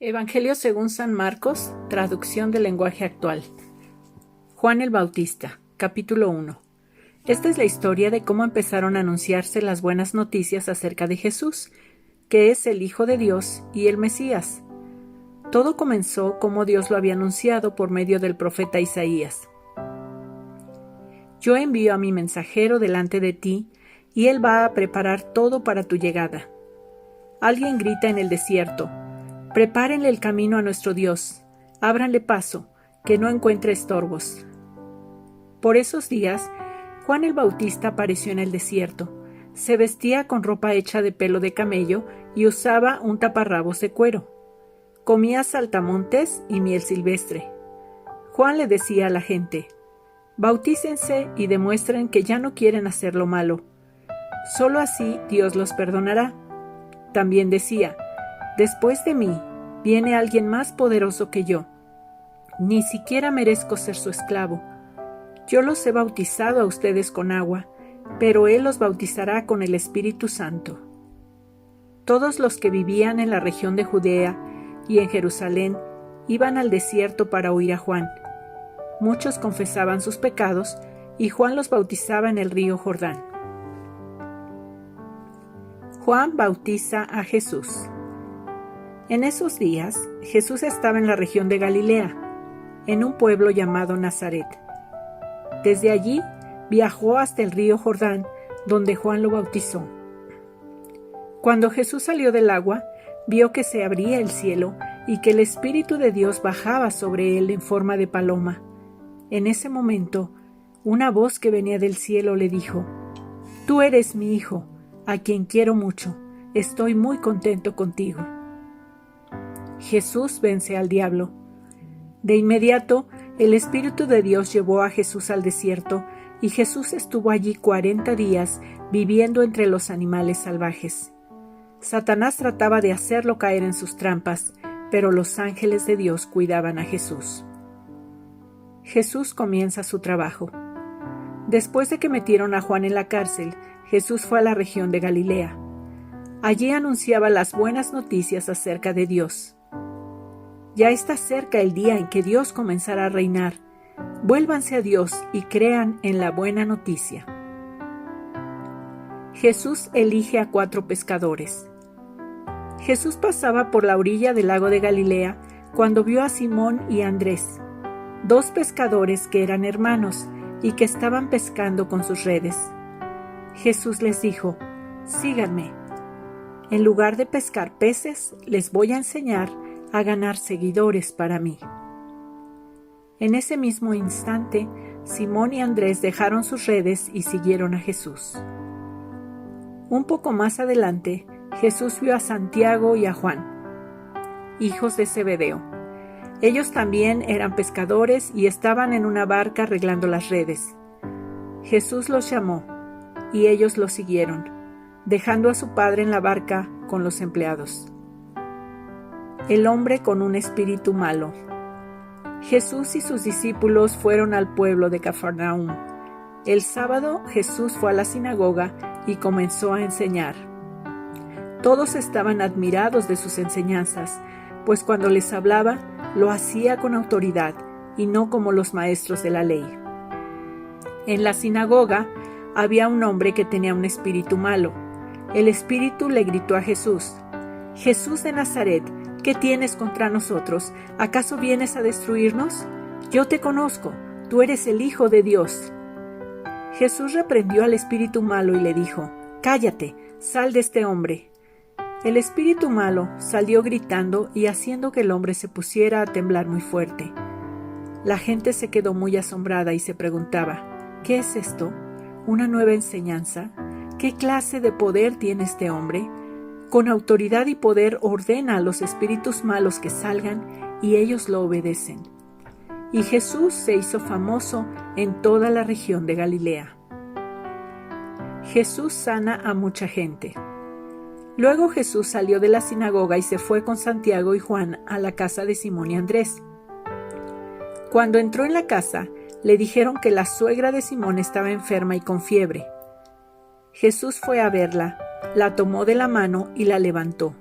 Evangelio según San Marcos, traducción del lenguaje actual. Juan el Bautista, capítulo 1. Esta es la historia de cómo empezaron a anunciarse las buenas noticias acerca de Jesús, que es el Hijo de Dios y el Mesías. Todo comenzó como Dios lo había anunciado por medio del profeta Isaías. Yo envío a mi mensajero delante de ti, y él va a preparar todo para tu llegada. Alguien grita en el desierto: prepárenle el camino a nuestro Dios, ábranle paso, que no encuentre estorbos. Por esos días, Juan el Bautista apareció en el desierto. Se vestía con ropa hecha de pelo de camello y usaba un taparrabos de cuero. Comía saltamontes y miel silvestre. Juan le decía a la gente: bautícense y demuestren que ya no quieren hacer lo malo. Solo así Dios los perdonará. También decía: después de mí viene alguien más poderoso que yo. Ni siquiera merezco ser su esclavo. Yo los he bautizado a ustedes con agua, pero Él los bautizará con el Espíritu Santo. Todos los que vivían en la región de Judea y en Jerusalén iban al desierto para oír a Juan. Muchos confesaban sus pecados y Juan los bautizaba en el río Jordán. Juan bautiza a Jesús. En esos días, Jesús estaba en la región de Galilea, en un pueblo llamado Nazaret. Desde allí viajó hasta el río Jordán, donde Juan lo bautizó. Cuando Jesús salió del agua, vio que se abría el cielo y que el Espíritu de Dios bajaba sobre él en forma de paloma. En ese momento, una voz que venía del cielo le dijo: «Tú eres mi Hijo, a quien quiero mucho. Estoy muy contento contigo». Jesús vence al diablo. De inmediato, el Espíritu de Dios llevó a Jesús al desierto, y Jesús estuvo allí 40 días viviendo entre los animales salvajes. Satanás trataba de hacerlo caer en sus trampas, pero los ángeles de Dios cuidaban a Jesús. Jesús comienza su trabajo. Después de que metieron a Juan en la cárcel, Jesús fue a la región de Galilea. Allí anunciaba las buenas noticias acerca de Dios. Ya está cerca el día en que Dios comenzará a reinar. Vuélvanse a Dios y crean en la buena noticia. Jesús elige a 4 pescadores. Jesús pasaba por la orilla del lago de Galilea cuando vio a Simón y a Andrés, 2 pescadores que eran hermanos y que estaban pescando con sus redes. Jesús les dijo: síganme. En lugar de pescar peces, les voy a enseñar a ganar seguidores para mí. En ese mismo instante, Simón y Andrés dejaron sus redes y siguieron a Jesús. Un poco más adelante, Jesús vio a Santiago y a Juan, hijos de Zebedeo. Ellos también eran pescadores y estaban en una barca arreglando las redes. Jesús los llamó, y ellos lo siguieron, dejando a su padre en la barca con los empleados. El hombre con un espíritu malo. Jesús y sus discípulos fueron al pueblo de Cafarnaúm. El sábado Jesús fue a la sinagoga y comenzó a enseñar. Todos estaban admirados de sus enseñanzas, pues cuando les hablaba, lo hacía con autoridad y no como los maestros de la ley. En la sinagoga había un hombre que tenía un espíritu malo. El espíritu le gritó a Jesús: «Jesús de Nazaret, ¿qué tienes contra nosotros? ¿Acaso vienes a destruirnos? Yo te conozco, tú eres el Hijo de Dios». Jesús reprendió al espíritu malo y le dijo: «Cállate, sal de este hombre». El espíritu malo salió gritando y haciendo que el hombre se pusiera a temblar muy fuerte. La gente se quedó muy asombrada y se preguntaba: ¿qué es esto? ¿Una nueva enseñanza? ¿Qué clase de poder tiene este hombre? Con autoridad y poder ordena a los espíritus malos que salgan y ellos lo obedecen. Y Jesús se hizo famoso en toda la región de Galilea. Jesús sana a mucha gente. Luego Jesús salió de la sinagoga y se fue con Santiago y Juan a la casa de Simón y Andrés. Cuando entró en la casa, le dijeron que la suegra de Simón estaba enferma y con fiebre. Jesús fue a verla, la tomó de la mano y la levantó.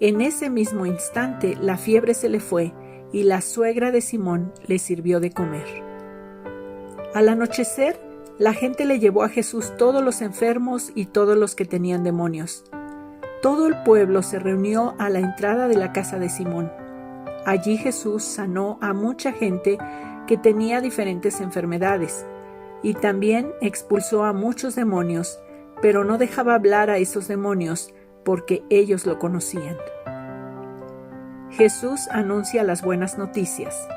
En ese mismo instante la fiebre se le fue y la suegra de Simón le sirvió de comer. Al anochecer, la gente le llevó a Jesús todos los enfermos y todos los que tenían demonios. Todo el pueblo se reunió a la entrada de la casa de Simón. Allí Jesús sanó a mucha gente que tenía diferentes enfermedades y también expulsó a muchos demonios, pero no dejaba hablar a esos demonios porque ellos lo conocían. Jesús anuncia las buenas noticias.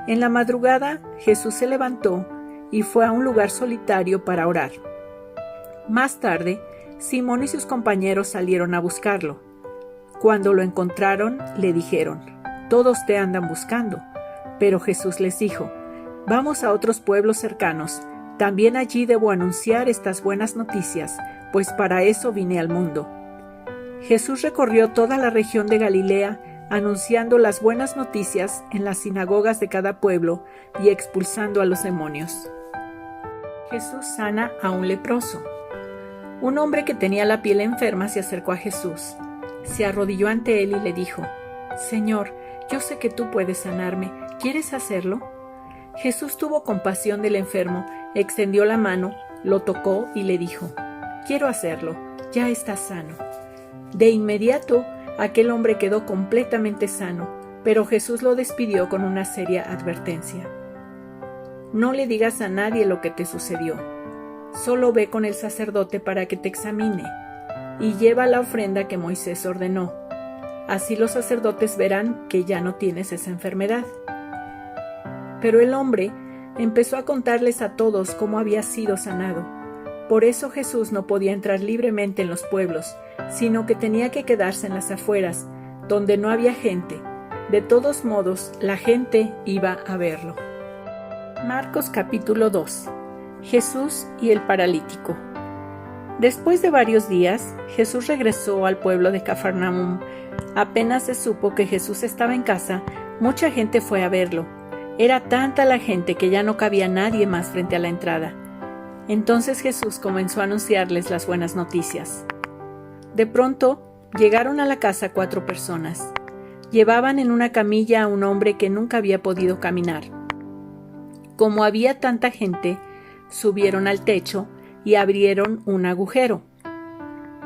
En la madrugada, Jesús se levantó y fue a un lugar solitario para orar. Más tarde, Simón y sus compañeros salieron a buscarlo. Cuando lo encontraron, le dijeron: «Todos te andan buscando». Pero Jesús les dijo: «Vamos a otros pueblos cercanos. También allí debo anunciar estas buenas noticias, pues para eso vine al mundo». Jesús recorrió toda la región de Galilea, anunciando las buenas noticias en las sinagogas de cada pueblo y expulsando a los demonios. Jesús sana a un leproso. Un hombre que tenía la piel enferma se acercó a Jesús. Se arrodilló ante él y le dijo: «Señor, yo sé que tú puedes sanarme. ¿Quieres hacerlo?». Jesús tuvo compasión del enfermo, extendió la mano, lo tocó y le dijo: «Quiero hacerlo, ya estás sano». De inmediato, aquel hombre quedó completamente sano, pero Jesús lo despidió con una seria advertencia. «No le digas a nadie lo que te sucedió. Solo ve con el sacerdote para que te examine y lleva la ofrenda que Moisés ordenó. Así los sacerdotes verán que ya no tienes esa enfermedad». Pero el hombre empezó a contarles a todos cómo había sido sanado. Por eso Jesús no podía entrar libremente en los pueblos, sino que tenía que quedarse en las afueras, donde no había gente. De todos modos, la gente iba a verlo. Marcos capítulo 2. Jesús y el paralítico. Después de varios días, Jesús regresó al pueblo de Cafarnaúm. Apenas se supo que Jesús estaba en casa, mucha gente fue a verlo. Era tanta la gente que ya no cabía nadie más frente a la entrada. Entonces Jesús comenzó a anunciarles las buenas noticias. De pronto, llegaron a la casa 4 personas. Llevaban en una camilla a un hombre que nunca había podido caminar. Como había tanta gente, subieron al techo y abrieron un agujero.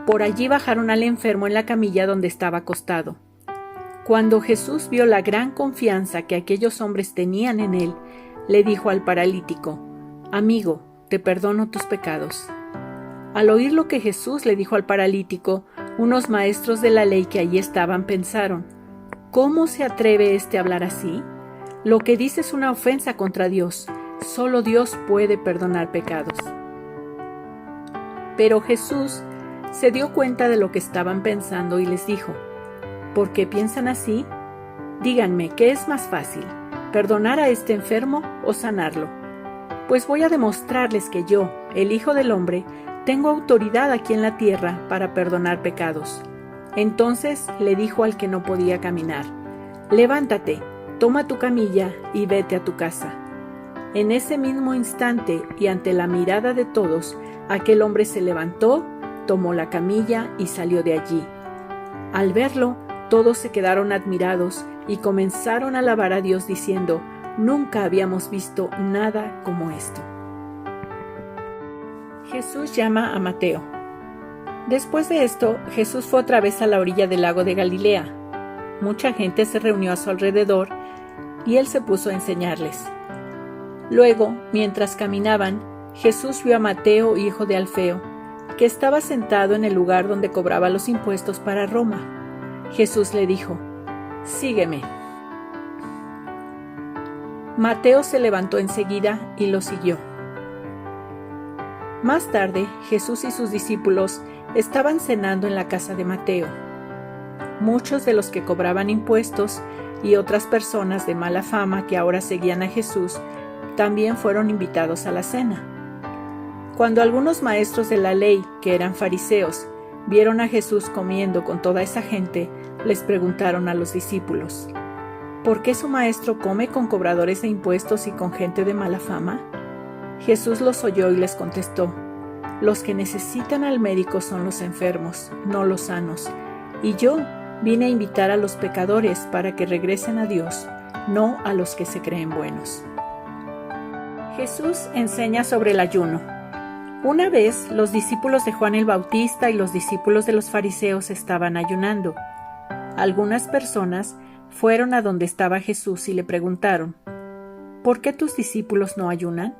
Por allí bajaron al enfermo en la camilla donde estaba acostado. Cuando Jesús vio la gran confianza que aquellos hombres tenían en él, le dijo al paralítico: «Amigo, te perdono tus pecados». Al oír lo que Jesús le dijo al paralítico, unos maestros de la ley que allí estaban pensaron: «¿Cómo se atreve a hablar así? Lo que dice es una ofensa contra Dios. Solo Dios puede perdonar pecados». Pero Jesús se dio cuenta de lo que estaban pensando y les dijo: «¿Por qué piensan así? Díganme, ¿qué es más fácil, perdonar a este enfermo o sanarlo? Pues voy a demostrarles que yo, el Hijo del Hombre, tengo autoridad aquí en la tierra para perdonar pecados». Entonces le dijo al que no podía caminar: «Levántate, toma tu camilla y vete a tu casa». En ese mismo instante y ante la mirada de todos, aquel hombre se levantó, tomó la camilla y salió de allí. Al verlo, todos se quedaron admirados y comenzaron a alabar a Dios diciendo: «Nunca habíamos visto nada como esto». Jesús llama a Mateo. Después de esto, Jesús fue otra vez a la orilla del lago de Galilea. Mucha gente se reunió a su alrededor y él se puso a enseñarles. Luego, mientras caminaban, Jesús vio a Mateo, hijo de Alfeo, que estaba sentado en el lugar donde cobraba los impuestos para Roma. Jesús le dijo: «Sígueme». Mateo se levantó enseguida y lo siguió. Más tarde, Jesús y sus discípulos estaban cenando en la casa de Mateo. Muchos de los que cobraban impuestos y otras personas de mala fama que ahora seguían a Jesús también fueron invitados a la cena. Cuando algunos maestros de la ley, que eran fariseos, vieron a Jesús comiendo con toda esa gente, les preguntaron a los discípulos: «¿Por qué su maestro come con cobradores de impuestos y con gente de mala fama?». Jesús los oyó y les contestó: «Los que necesitan al médico son los enfermos, no los sanos, y yo Vine a invitar a los pecadores para que regresen a Dios, no a los que se creen buenos. Jesús enseña sobre el ayuno. Una vez, los discípulos de Juan el Bautista y los discípulos de los fariseos estaban ayunando. Algunas personas fueron a donde estaba Jesús y le preguntaron: ¿por qué tus discípulos no ayunan?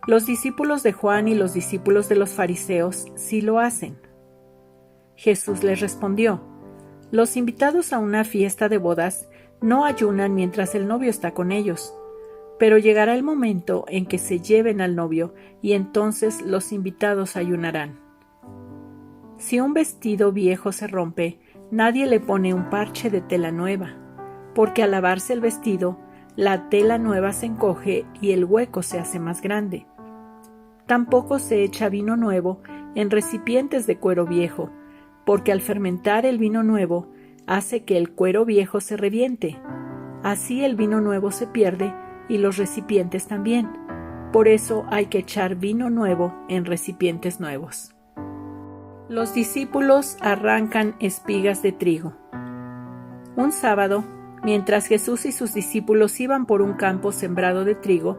Los discípulos de Juan y los discípulos de los fariseos sí lo hacen. Jesús les respondió: los invitados a una fiesta de bodas no ayunan mientras el novio está con ellos, pero llegará el momento en que se lleven al novio y entonces los invitados ayunarán. Si un vestido viejo se rompe, nadie le pone un parche de tela nueva, porque al lavarse el vestido, la tela nueva se encoge y el hueco se hace más grande. Tampoco se echa vino nuevo en recipientes de cuero viejo, porque al fermentar el vino nuevo hace que el cuero viejo se reviente. Así el vino nuevo se pierde y los recipientes también. Por eso hay que echar vino nuevo en recipientes nuevos. Los discípulos arrancan espigas de trigo. Un sábado, mientras Jesús y sus discípulos iban por un campo sembrado de trigo,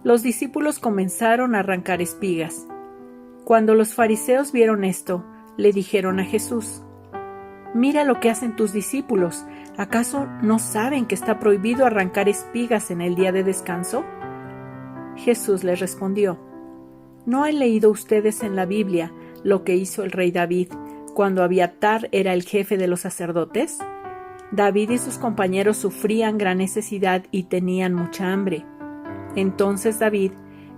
los discípulos comenzaron a arrancar espigas. Cuando los fariseos vieron esto, le dijeron a Jesús: «Mira lo que hacen tus discípulos. ¿Acaso no saben que está prohibido arrancar espigas en el día de descanso?» Jesús les respondió: «¿No han leído ustedes en la Biblia lo que hizo el rey David cuando Abiatar era el jefe de los sacerdotes? David y sus compañeros sufrían gran necesidad y tenían mucha hambre. Entonces David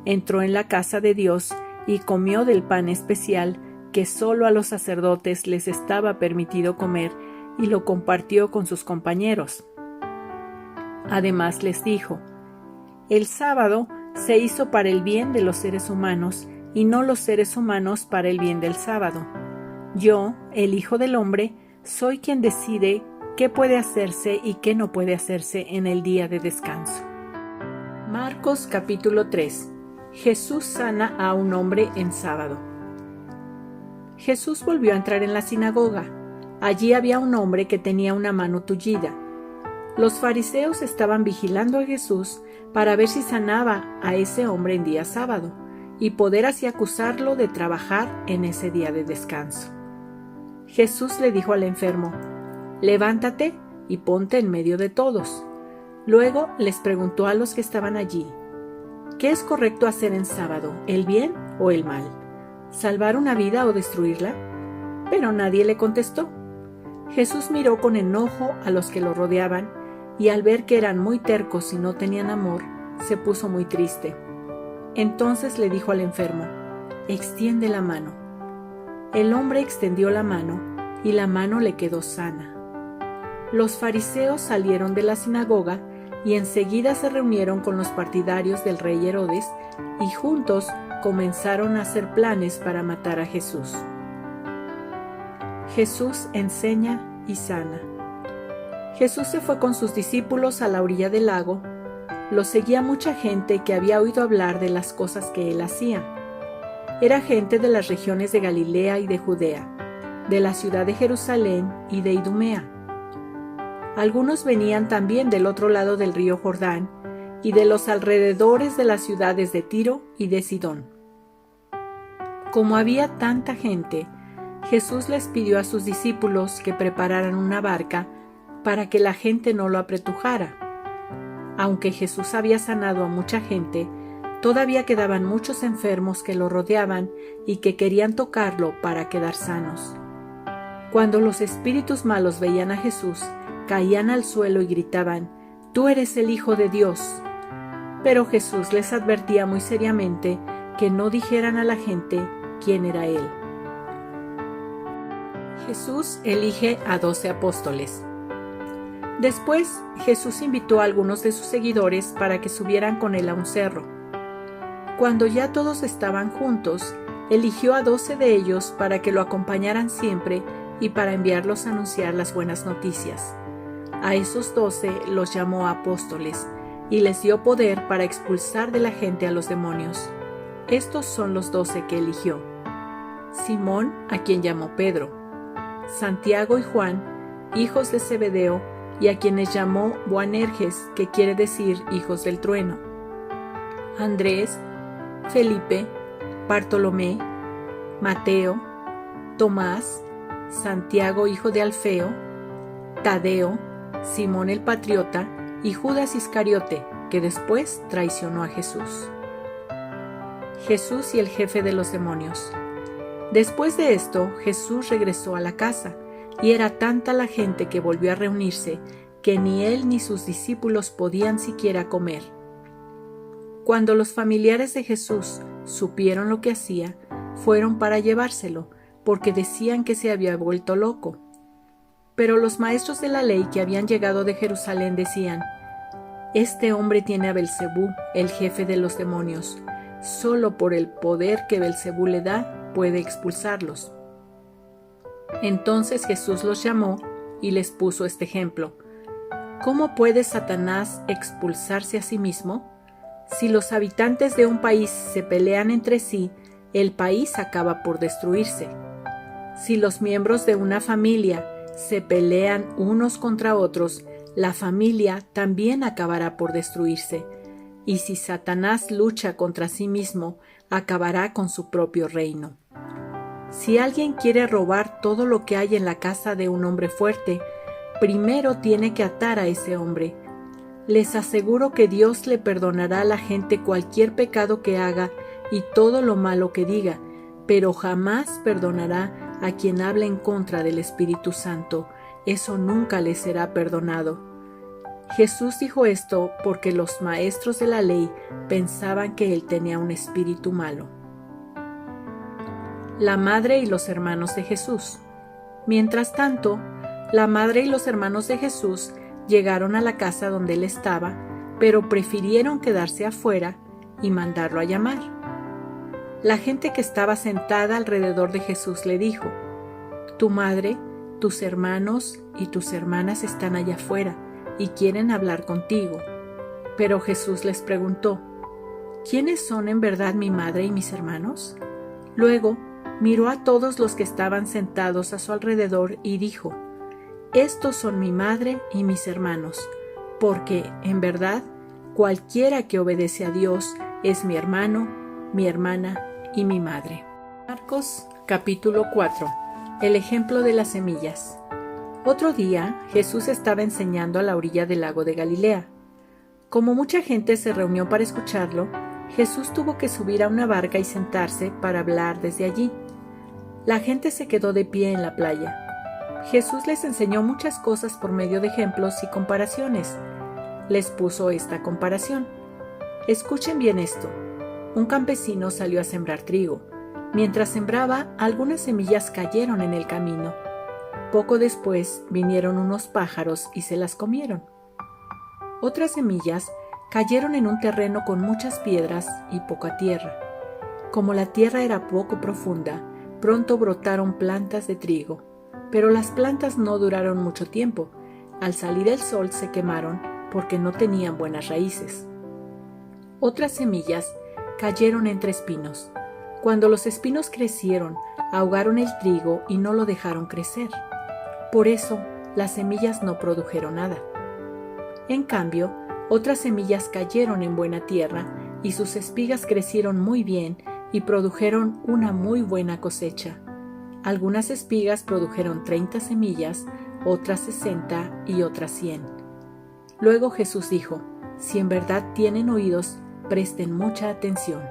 entró en la casa de Dios y comió del pan especial que solo a los sacerdotes les estaba permitido comer, y lo compartió con sus compañeros. Además les dijo: el sábado se hizo para el bien de los seres humanos y no los seres humanos para el bien del sábado. Yo, el Hijo del Hombre, soy quien decide qué puede hacerse y qué no puede hacerse en el día de descanso». Marcos capítulo 3. Jesús sana a un hombre en sábado. Jesús volvió a entrar en la sinagoga. Allí había un hombre que tenía una mano tullida. Los fariseos estaban vigilando a Jesús para ver si sanaba a ese hombre en día sábado y poder así acusarlo de trabajar en ese día de descanso. Jesús le dijo al enfermo: «Levántate y ponte en medio de todos». Luego les preguntó a los que estaban allí: «¿Qué es correcto hacer en sábado, el bien o el mal? ¿Salvar una vida o destruirla?». Pero nadie le contestó. Jesús miró con enojo a los que lo rodeaban y al ver que eran muy tercos y no tenían amor, se puso muy triste. Entonces le dijo al enfermo: «Extiende la mano». El hombre extendió la mano y la mano le quedó sana. Los fariseos salieron de la sinagoga y enseguida se reunieron con los partidarios del rey Herodes y juntos comenzaron a hacer planes para matar a Jesús. Jesús enseña y sana. Jesús se fue con sus discípulos a la orilla del lago. Lo seguía mucha gente que había oído hablar de las cosas que él hacía. Era gente de las regiones de Galilea y de Judea, de la ciudad de Jerusalén y de Idumea. Algunos venían también del otro lado del río Jordán y de los alrededores de las ciudades de Tiro y de Sidón. Como había tanta gente, Jesús les pidió a sus discípulos que prepararan una barca para que la gente no lo apretujara. Aunque Jesús había sanado a mucha gente, todavía quedaban muchos enfermos que lo rodeaban y que querían tocarlo para quedar sanos. Cuando los espíritus malos veían a Jesús, caían al suelo y gritaban: «Tú eres el Hijo de Dios». Pero Jesús les advertía muy seriamente que no dijeran a la gente quién era él. Jesús elige a 12 apóstoles. Después, Jesús invitó a algunos de sus seguidores para que subieran con él a un cerro. Cuando ya todos estaban juntos, eligió a 12 de ellos para que lo acompañaran siempre y para enviarlos a anunciar las buenas noticias. A esos 12 los llamó apóstoles y les dio poder para expulsar de la gente a los demonios. Estos son los 12 que eligió: Simón, a quien llamó Pedro; Santiago y Juan, hijos de Zebedeo, y a quienes llamó Boanerges, que quiere decir hijos del trueno: Andrés, Felipe, Bartolomé, Mateo, Tomás, Santiago hijo de Alfeo, Tadeo, Simón el patriota y Judas Iscariote, que después traicionó a Jesús. Jesús y el jefe de los demonios. Después de esto, Jesús regresó a la casa, y era tanta la gente que volvió a reunirse que ni él ni sus discípulos podían siquiera comer. Cuando los familiares de Jesús supieron lo que hacía, fueron para llevárselo, porque decían que se había vuelto loco. Pero los maestros de la ley que habían llegado de Jerusalén decían: «Este hombre tiene a Belcebú, el jefe de los demonios. Solo por el poder que Belcebú le da, puede expulsarlos». Entonces Jesús los llamó y les puso este ejemplo: ¿Cómo puede Satanás expulsarse a sí mismo? Si los habitantes de un país se pelean entre sí, el país acaba por destruirse. Si los miembros de una familia se pelean unos contra otros, la familia también acabará por destruirse. Y si Satanás lucha contra sí mismo, acabará con su propio reino. Si alguien quiere robar todo lo que hay en la casa de un hombre fuerte, primero tiene que atar a ese hombre. Les aseguro que Dios le perdonará a la gente cualquier pecado que haga y todo lo malo que diga, pero jamás perdonará a quien hable en contra del Espíritu Santo. Eso nunca le será perdonado. Jesús dijo esto porque los maestros de la ley pensaban que él tenía un espíritu malo. La madre y los hermanos de Jesús. Mientras tanto, la madre y los hermanos de Jesús llegaron a la casa donde él estaba, pero prefirieron quedarse afuera y mandarlo a llamar. La gente que estaba sentada alrededor de Jesús le dijo: «Tu madre, tus hermanos y tus hermanas están allá afuera y quieren hablar contigo». Pero Jesús les preguntó: «¿Quiénes son en verdad mi madre y mis hermanos?». Luego miró a todos los que estaban sentados a su alrededor y dijo: «Estos son mi madre y mis hermanos, porque, en verdad, cualquiera que obedece a Dios es mi hermano, mi hermana y mi madre». Marcos capítulo 4. El ejemplo de las semillas. Otro día, Jesús estaba enseñando a la orilla del lago de Galilea. Como mucha gente se reunió para escucharlo, Jesús tuvo que subir a una barca y sentarse para hablar desde allí. La gente se quedó de pie en la playa. Jesús les enseñó muchas cosas por medio de ejemplos y comparaciones. Les puso esta comparación. Escuchen bien esto. Un campesino salió a sembrar trigo. Mientras sembraba, algunas semillas cayeron en el camino. Poco después vinieron unos pájaros y se las comieron. Otras semillas cayeron en un terreno con muchas piedras y poca tierra. Como la tierra era poco profunda, pronto brotaron plantas de trigo. Pero las plantas no duraron mucho tiempo. Al salir el sol se quemaron porque no tenían buenas raíces. Otras semillas cayeron entre espinos. Cuando los espinos crecieron, ahogaron el trigo y no lo dejaron crecer. Por eso, las semillas no produjeron nada. En cambio, otras semillas cayeron en buena tierra y sus espigas crecieron muy bien y produjeron una muy buena cosecha. Algunas espigas produjeron 30 semillas, otras 60 y otras 100. Luego Jesús dijo: «Si en verdad tienen oídos, presten mucha atención».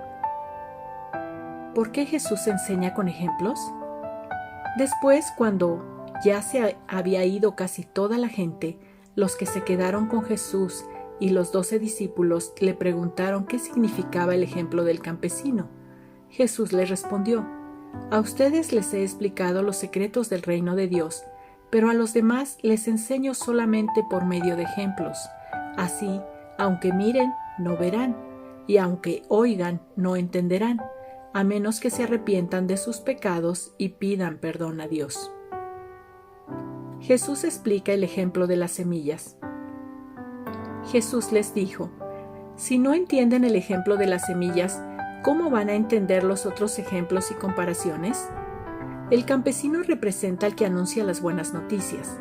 ¿Por qué Jesús enseña con ejemplos? Después, cuando ya se había ido casi toda la gente, los que se quedaron con Jesús y los 12 discípulos le preguntaron qué significaba el ejemplo del campesino. Jesús les respondió: «A ustedes les he explicado los secretos del reino de Dios, pero a los demás les enseño solamente por medio de ejemplos. Así, aunque miren, no verán, y aunque oigan, no entenderán, a menos que se arrepientan de sus pecados y pidan perdón a Dios». Jesús explica el ejemplo de las semillas. Jesús les dijo: «Si no entienden el ejemplo de las semillas, ¿cómo van a entender los otros ejemplos y comparaciones?». El campesino representa al que anuncia las buenas noticias.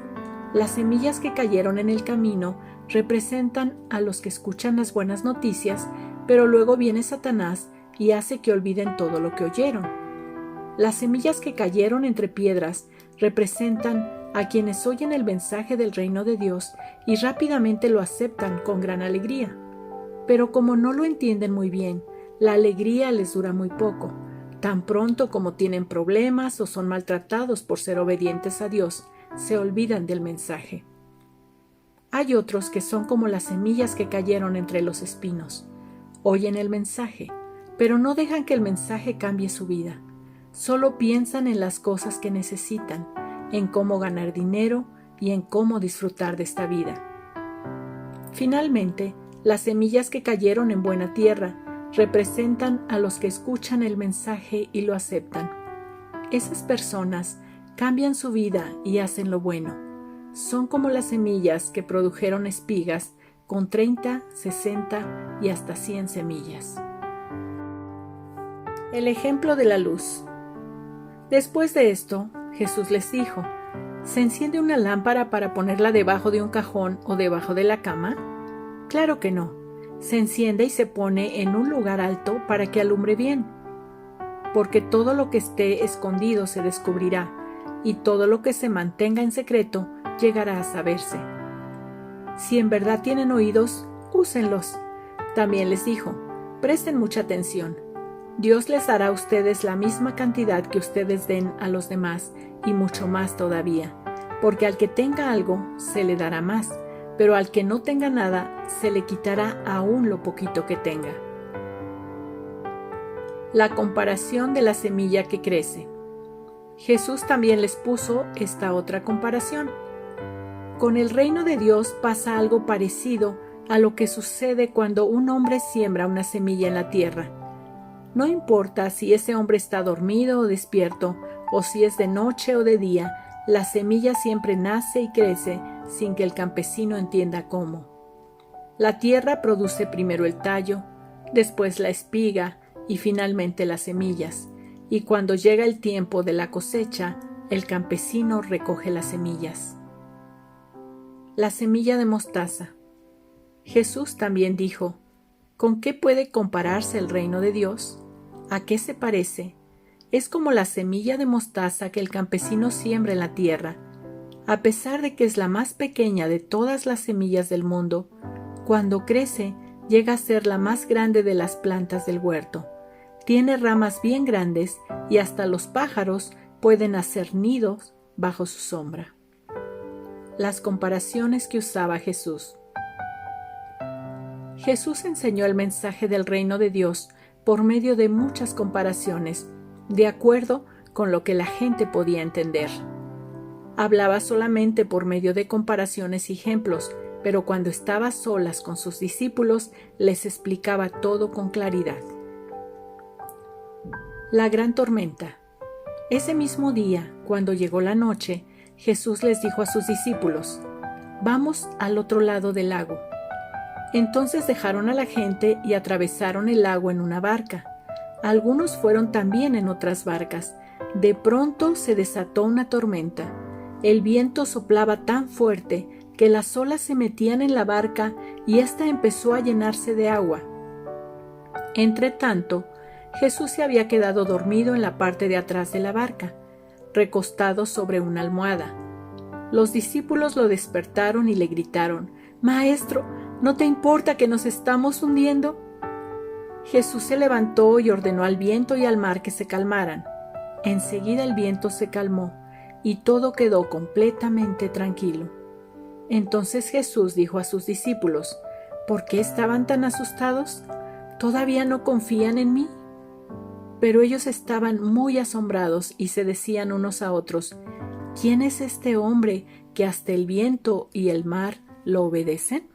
Las semillas que cayeron en el camino representan a los que escuchan las buenas noticias, pero luego viene Satanás y hace que olviden todo lo que oyeron. Las semillas que cayeron entre piedras representan a quienes oyen el mensaje del reino de Dios y rápidamente lo aceptan con gran alegría. Pero como no lo entienden muy bien, la alegría les dura muy poco. Tan pronto como tienen problemas o son maltratados por ser obedientes a Dios, se olvidan del mensaje. Hay otros que son como las semillas que cayeron entre los espinos. Oyen el mensaje, pero no dejan que el mensaje cambie su vida. Solo piensan en las cosas que necesitan, en cómo ganar dinero y en cómo disfrutar de esta vida. Finalmente, las semillas que cayeron en buena tierra representan a los que escuchan el mensaje y lo aceptan. Esas personas cambian su vida y hacen lo bueno. Son como las semillas que produjeron espigas con 30, 60 y hasta 100 semillas. El ejemplo de la luz. Después de esto, Jesús les dijo: ¿se enciende una lámpara para ponerla debajo de un cajón o debajo de la cama? Claro que no. Se enciende y se pone en un lugar alto para que alumbre bien. Porque todo lo que esté escondido se descubrirá, y todo lo que se mantenga en secreto llegará a saberse. Si en verdad tienen oídos, úsenlos. También les dijo: presten mucha atención. Dios les dará a ustedes la misma cantidad que ustedes den a los demás, y mucho más todavía, porque al que tenga algo, se le dará más, pero al que no tenga nada, se le quitará aún lo poquito que tenga. La comparación de la semilla que crece. Jesús también les puso esta otra comparación. Con el reino de Dios pasa algo parecido a lo que sucede cuando un hombre siembra una semilla en la tierra. No importa si ese hombre está dormido o despierto, o si es de noche o de día, la semilla siempre nace y crece sin que el campesino entienda cómo. La tierra produce primero el tallo, después la espiga y finalmente las semillas, y cuando llega el tiempo de la cosecha, el campesino recoge las semillas. La semilla de mostaza. Jesús también dijo: ¿con qué puede compararse el reino de Dios? ¿A qué se parece? Es como la semilla de mostaza que el campesino siembra en la tierra. A pesar de que es la más pequeña de todas las semillas del mundo, cuando crece llega a ser la más grande de las plantas del huerto. Tiene ramas bien grandes y hasta los pájaros pueden hacer nidos bajo su sombra. Las comparaciones que usaba Jesús. Jesús enseñó el mensaje del reino de Dios por medio de muchas comparaciones, de acuerdo con lo que la gente podía entender. Hablaba solamente por medio de comparaciones y ejemplos, pero cuando estaba a solas con sus discípulos, les explicaba todo con claridad. La gran tormenta. Ese mismo día, cuando llegó la noche, Jesús les dijo a sus discípulos: «Vamos al otro lado del lago». Entonces dejaron a la gente y atravesaron el lago en una barca. Algunos fueron también en otras barcas. De pronto se desató una tormenta. El viento soplaba tan fuerte que las olas se metían en la barca y ésta empezó a llenarse de agua. Entretanto, Jesús se había quedado dormido en la parte de atrás de la barca, recostado sobre una almohada. Los discípulos lo despertaron y le gritaron: «Maestro, ¿no te importa que nos estamos hundiendo?». Jesús se levantó y ordenó al viento y al mar que se calmaran. Enseguida el viento se calmó y todo quedó completamente tranquilo. Entonces Jesús dijo a sus discípulos: «¿Por qué estaban tan asustados? ¿Todavía no confían en mí?». Pero ellos estaban muy asombrados y se decían unos a otros: «¿Quién es este hombre que hasta el viento y el mar lo obedecen?».